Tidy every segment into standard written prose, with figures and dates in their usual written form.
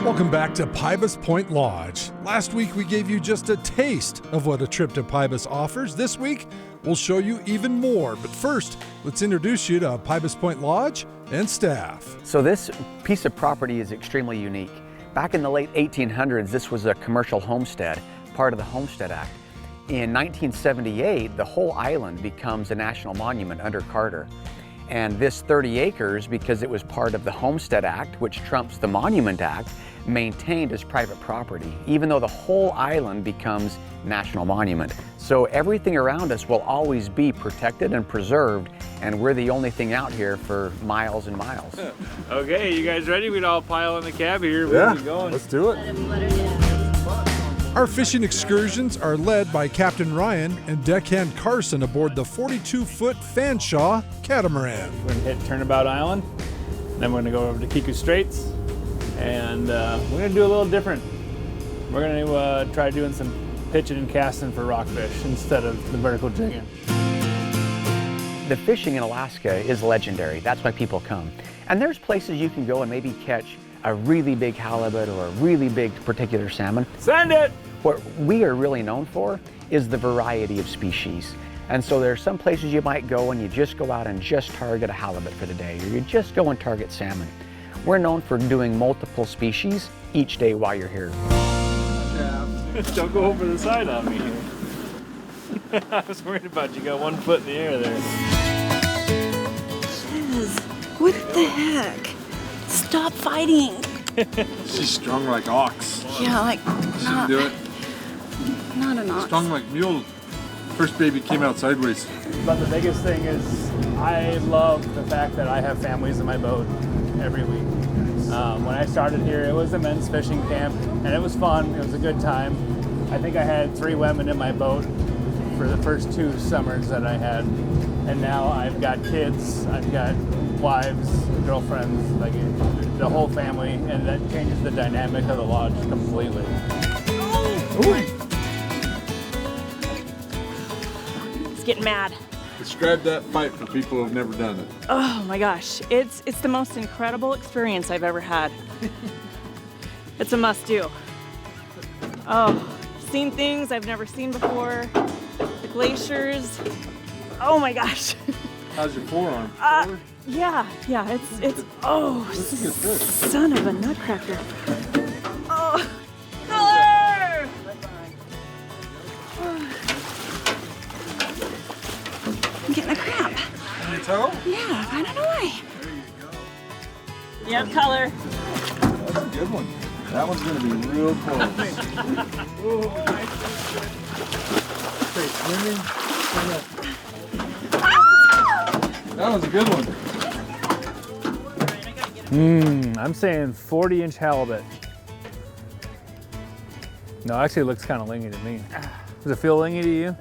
Welcome back to Pybus Point Lodge. Last week we gave you just a taste of what a trip to Pybus offers. This week we'll show you even more. But first, let's introduce you to Pybus Point Lodge and staff. So this piece of property is extremely unique. Back in the late 1800s, this was a commercial homestead, part of the Homestead Act. In 1978, the whole island becomes a national monument under Carter. And this 30 acres, because it was part of the Homestead Act, which trumps the Monument Act, maintained as private property, even though the whole island becomes national monument. So everything around us will always be protected and preserved, and we're the only thing out here for miles and miles. Okay, you guys ready? We'd all pile in the cab here. Yeah, we'll be going. Let's do it. Our fishing excursions are led by Captain Ryan and deckhand Carson aboard the 42-foot Fanshawe catamaran. We're gonna hit Turnabout Island, then we're gonna go over to Kiku Straits, and we're gonna do a little different. We're gonna try doing some pitching and casting for rockfish instead of the vertical jigging. The fishing in Alaska is legendary. That's why people come. And there's places you can go and maybe catch a really big halibut or a really big particular salmon. Send it! What we are really known for is the variety of species. And so there are some places you might go and you just go out and just target a halibut for the day, or you just go and target salmon. We're known for doing multiple species each day while you're here. Don't go over the side on me here. I was worried about you. Got 1 foot in the air there. Liz, what the heck? Stop fighting. She's strung like ox. Yeah, like She do it. not an ox. Strung like mule. First baby came out sideways. But the biggest thing is I love the fact that I have families in my boat every week. When I started here, it was a men's fishing camp, and it was fun. It was a good time. I think I had 3 women in my boat for the first 2 summers that I had. And now I've got kids, I've got wives, girlfriends, like the whole family, and that changes the dynamic of the lodge completely. It's getting mad. Describe that fight for people who've never done it. Oh my gosh, it's the most incredible experience I've ever had. It's a must do. Oh, seen things I've never seen before. The glaciers. Oh my gosh. How's your forearm? Yeah, it's oh, This is good fish. son of a nutcracker. Oh, color! I'm getting a cramp. On your toe? Yeah, I don't know why. There you go. Yep, color. That's a good one. That one's gonna be real close. Okay, swimming. That was a good one. I'm saying 40-inch halibut. No, actually it looks kind of lingy to me. Does it feel lingy to you?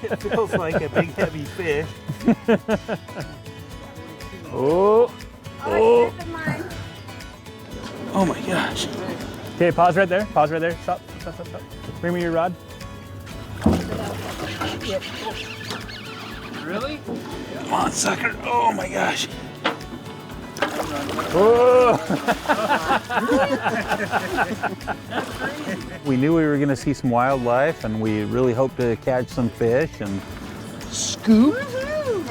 It feels like a big heavy fish. Oh. Oh. Oh my gosh. Okay, pause right there. Pause right there. Stop. Stop, stop, stop. Bring me your rod. Really? Come on, sucker. Oh my gosh. Oh. We knew we were going to see some wildlife, and we really hoped to catch some fish and scoop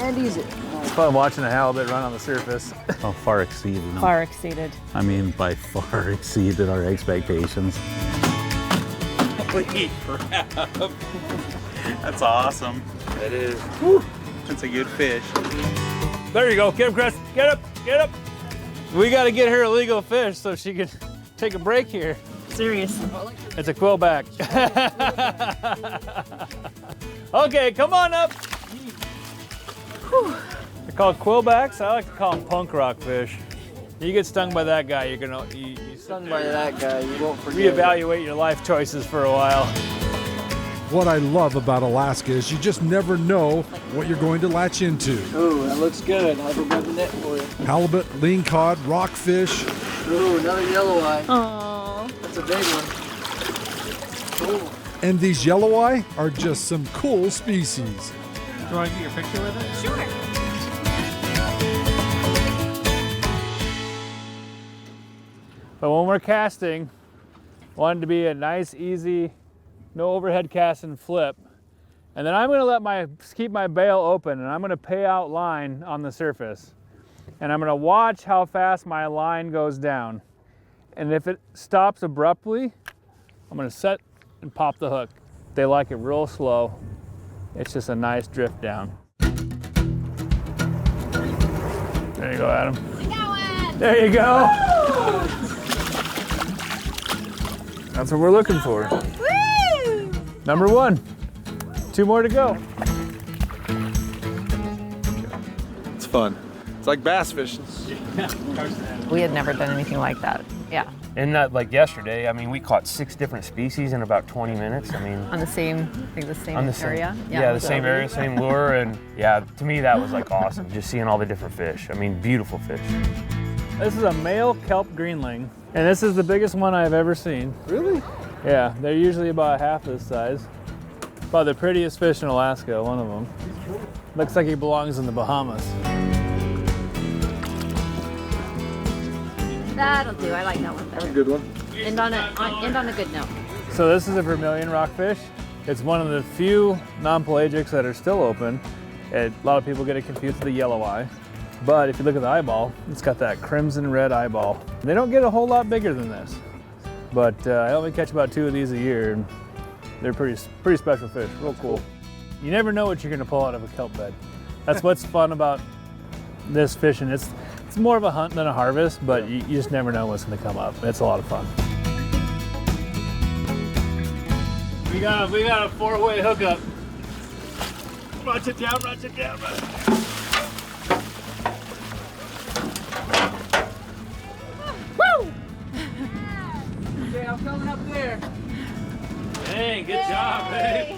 and ease it. It's fun watching a halibut run on the surface. Oh, far exceeded them. Far exceeded. I mean, by far exceeded our expectations. Holy crap. That's awesome. That is. Whew. That's a good fish. There you go. Get him, Chris. Get up. Get up. We got to get her a legal fish so she can take a break here. Serious. It's a quillback. Okay, come on up. Whew. They're called quillbacks. I like to call them punk rock fish. You get stung by that guy, you're gonna you Stung by that guy, you won't forget. reevaluate your life choices for a while. What I love about Alaska is you just never know what you're going to latch into. Ooh, that looks good. I'll go grab the net for you. Halibut, lingcod, rockfish. Ooh, another yellow eye. Aww. That's a big one. Cool. And these yellow eye are just some cool species. Do you want to get your picture with it? Sure. we're casting. Want it to be a nice, easy, no overhead cast and flip. And then I'm gonna keep my bail open, and I'm gonna pay out line on the surface. And I'm gonna watch how fast my line goes down. And if it stops abruptly, I'm gonna set and pop the hook. They like it real slow. It's just a nice drift down. There you go, Adam. There you go. That's what we're looking for. Woo! Number 1. 2 more to go. It's fun. It's like bass fishing. We had never done anything like that. Yeah. And not like yesterday. I mean, we caught 6 different species in about 20 minutes. I mean, On the same, I think the same on the same area. Yeah, the same area, same lure, and yeah, to me that was like awesome. Just seeing all the different fish. I mean, beautiful fish. This is a male kelp greenling, and this is the biggest one I've ever seen. Really? Yeah, they're usually about half this size. About the prettiest fish in Alaska, one of them. Looks like he belongs in the Bahamas. That'll do. I like that one better. Good one. End on a good note. So this is a vermilion rockfish. It's one of the few non-pelagics that are still open. A lot of people get it confused with the yellow eye. But if you look at the eyeball, it's got that crimson red eyeball. They don't get a whole lot bigger than this. But I only catch about 2 of these a year, and they're pretty special fish, real cool. You never know what you're gonna pull out of a kelp bed. That's what's fun about this fishing. It's more of a hunt than a harvest, but you just never know what's gonna come up. It's a lot of fun. We got a 4-way hookup. Watch it down, watch it down. Woo! Okay, I'm coming up there. Hey, good job, babe.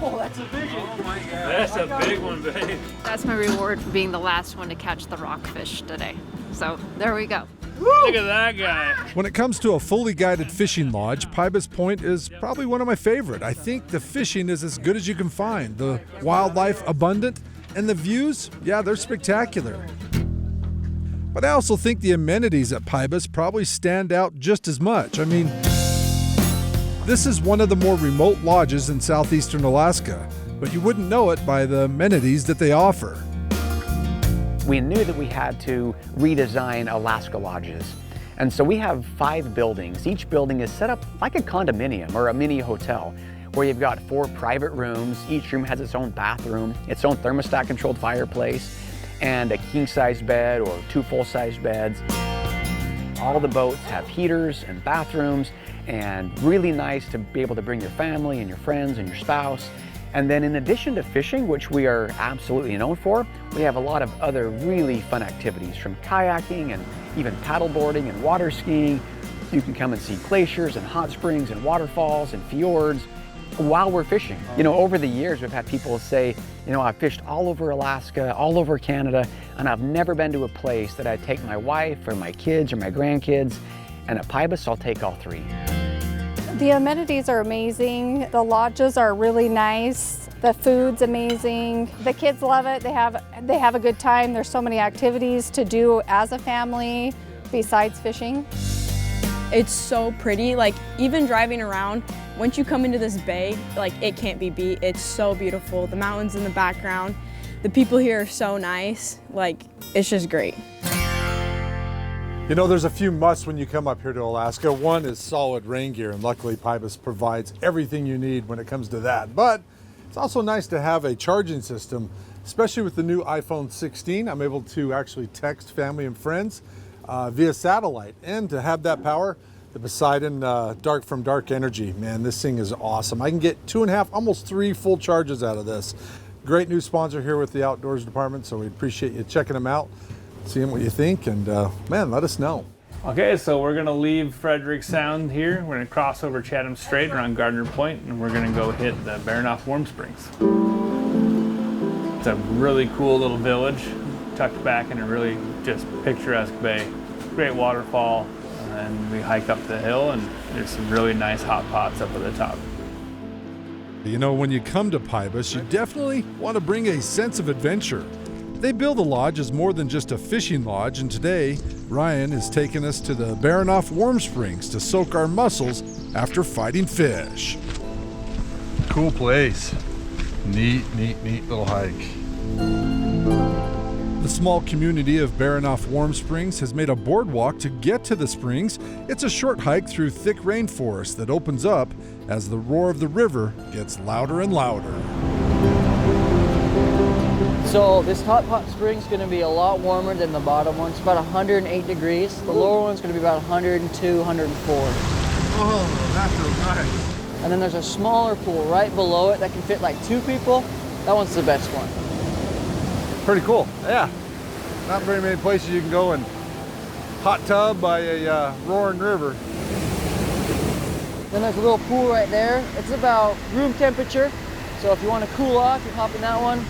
Oh, that's a big one. Oh my God. That's a big one, babe. That's my reward for being the last one to catch the rockfish today. So there we go. Look at that guy. When it comes to a fully guided fishing lodge, Pybus Point is probably one of my favorite. I think the fishing is as good as you can find. The wildlife abundant, and the views, yeah, they're spectacular. But I also think the amenities at Pybus probably stand out just as much. I mean, this is one of the more remote lodges in southeastern Alaska, but you wouldn't know it by the amenities that they offer. We knew that we had to redesign Alaska lodges. And so we have 5 buildings. Each building is set up like a condominium or a mini hotel, where you've got 4 private rooms. Each room has its own bathroom, its own thermostat controlled fireplace, and a king-size bed or 2 full-size beds. All the boats have heaters and bathrooms, and really nice to be able to bring your family and your friends and your spouse. And then in addition to fishing, which we are absolutely known for, we have a lot of other really fun activities, from kayaking and even paddleboarding and water skiing. You can come and see glaciers and hot springs and waterfalls and fjords while we're fishing. You know, over the years, we've had people say, you know, I've fished all over Alaska, all over Canada, and I've never been to a place that I'd take my wife or my kids or my grandkids. And at Pybus, I'll take all 3. The amenities are amazing. The lodges are really nice. The food's amazing. The kids love it. They have a good time. There's so many activities to do as a family besides fishing. It's so pretty. Like, even driving around, once you come into this bay, like, it can't be beat. It's so beautiful. The mountains in the background. The people here are so nice. Like, it's just great. You know, there's a few musts when you come up here to Alaska. One is solid rain gear, and luckily Pybus provides everything you need when it comes to that. But it's also nice to have a charging system, especially with the new iPhone 16. I'm able to actually text family and friends via satellite, and to have that power, the Poseidon Dark from Dark Energy. Man, this thing is awesome. I can get 2.5, almost 3 full charges out of this. Great new sponsor here with the Outdoors Department, so we appreciate you checking them out, seeing what you think, and man, let us know. Okay, so we're gonna leave Frederick Sound here. We're gonna cross over Chatham Strait around Gardner Point, and we're gonna go hit the Baronoff Warm Springs. It's a really cool little village, tucked back in a really just picturesque bay. Great waterfall, and then we hike up the hill, and there's some really nice hot pots up at the top. You know, when you come to Pybus, you definitely want to bring a sense of adventure. They bill the lodge as more than just a fishing lodge, and today, Ryan is taking us to the Baronoff warm springs to soak our muscles after fighting fish. Cool place. Neat little hike. The small community of Baronoff Warm Springs has made a boardwalk to get to the springs. It's a short hike through thick rainforest that opens up as the roar of the river gets louder and louder. So this top hot spring is going to be a lot warmer than the bottom one. It's about 108 degrees. The lower one's going to be about 102, 104. Oh, that feels nice. And then there's a smaller pool right below it that can fit like 2 people. That one's the best one. Pretty cool, yeah. Not very many places you can go and hot tub by a roaring river. Then there's a little pool right there. It's about room temperature. So if you want to cool off, you hop in that one.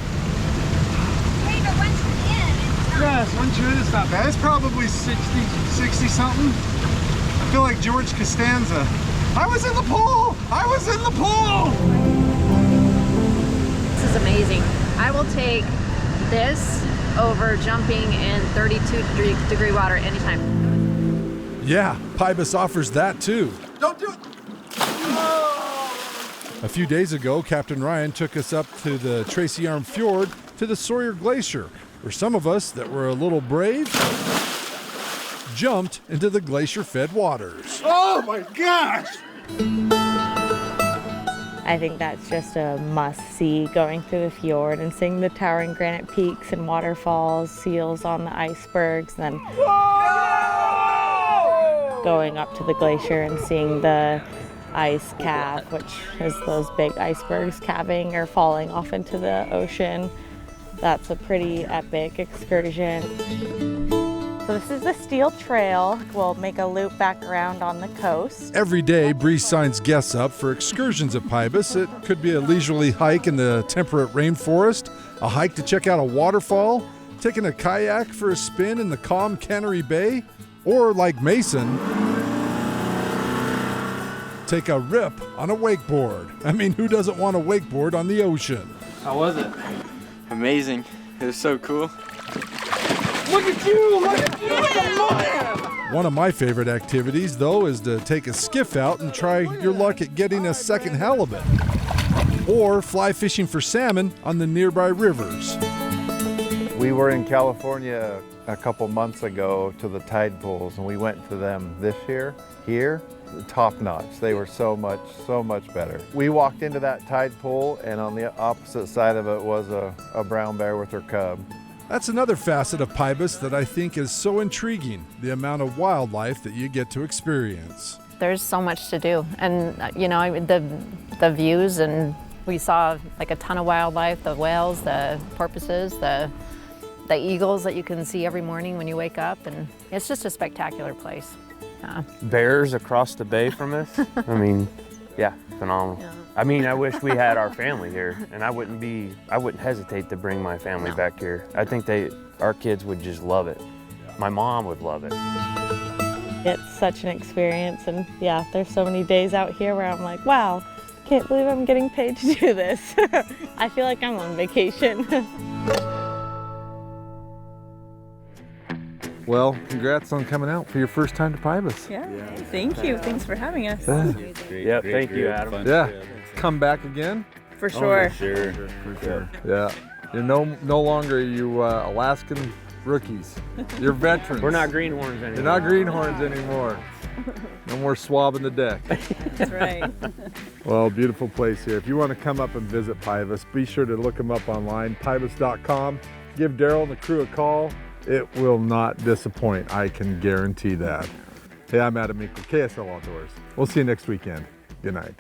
Hey, but once you're in, it's not. Yes, once you're in, it's not bad. It's probably 60 something. I feel like George Costanza. I was in the pool! I was in the pool! This is amazing. I will take this over jumping in 32-degree water anytime. Yeah, Pybus offers that too. Don't do it! A few days ago, Captain Ryan took us up to the Tracy Arm Fjord to the Sawyer Glacier, where some of us that were a little brave jumped into the glacier-fed waters. Oh my gosh! I think that's just a must-see, going through the fjord and seeing the towering granite peaks and waterfalls, seals on the icebergs, then going up to the glacier and seeing the ice calf, which is those big icebergs calving or falling off into the ocean. That's a pretty epic excursion. So this is the Steel Trail. We'll make a loop back around on the coast. Every day, Bree signs guests up for excursions at Pybus. It could be a leisurely hike in the temperate rainforest, a hike to check out a waterfall, taking a kayak for a spin in the calm Cannery Bay, or like Mason, take a rip on a wakeboard. I mean, who doesn't want a wakeboard on the ocean? How was it? Amazing. It was so cool. Look at you! Look at you! Look at man! One of my favorite activities, though, is to take a skiff out and try your luck at getting a second halibut, or fly fishing for salmon on the nearby rivers. We were in California a couple months ago to the tide pools, and we went to them this year. Here, top notch. They were so much better. We walked into that tide pool, and on the opposite side of it was a brown bear with her cub. That's another facet of Pybus that I think is so intriguing, the amount of wildlife that you get to experience. There's so much to do, and you know, the views, and we saw like a ton of wildlife, the whales, the porpoises, the eagles that you can see every morning when you wake up, and it's just a spectacular place. Bears across the bay from us. I mean, yeah, phenomenal. Yeah. I mean, I wish we had our family here, and I wouldn't hesitate to bring my family back here. I think our kids would just love it. My mom would love it. It's such an experience, and yeah, there's so many days out here where I'm like, wow, can't believe I'm getting paid to do this. I feel like I'm on vacation. Well, congrats on coming out for your first time to Pybus. Yeah, thank you. Thanks for having us. Yeah, thank you, Adam. Yeah, come back again? For sure. Oh, for sure. Yeah, you're no longer you Alaskan rookies. You're veterans. We're not greenhorns anymore. You're not greenhorns anymore. No more swabbing the deck. That's right. Well, beautiful place here. If you want to come up and visit Pybus, be sure to look them up online, pybus.com. Give Daryl and the crew a call. It will not disappoint, I can guarantee that. Hey, I'm Adam Meekle, KSL Outdoors. We'll see you next weekend. Good night.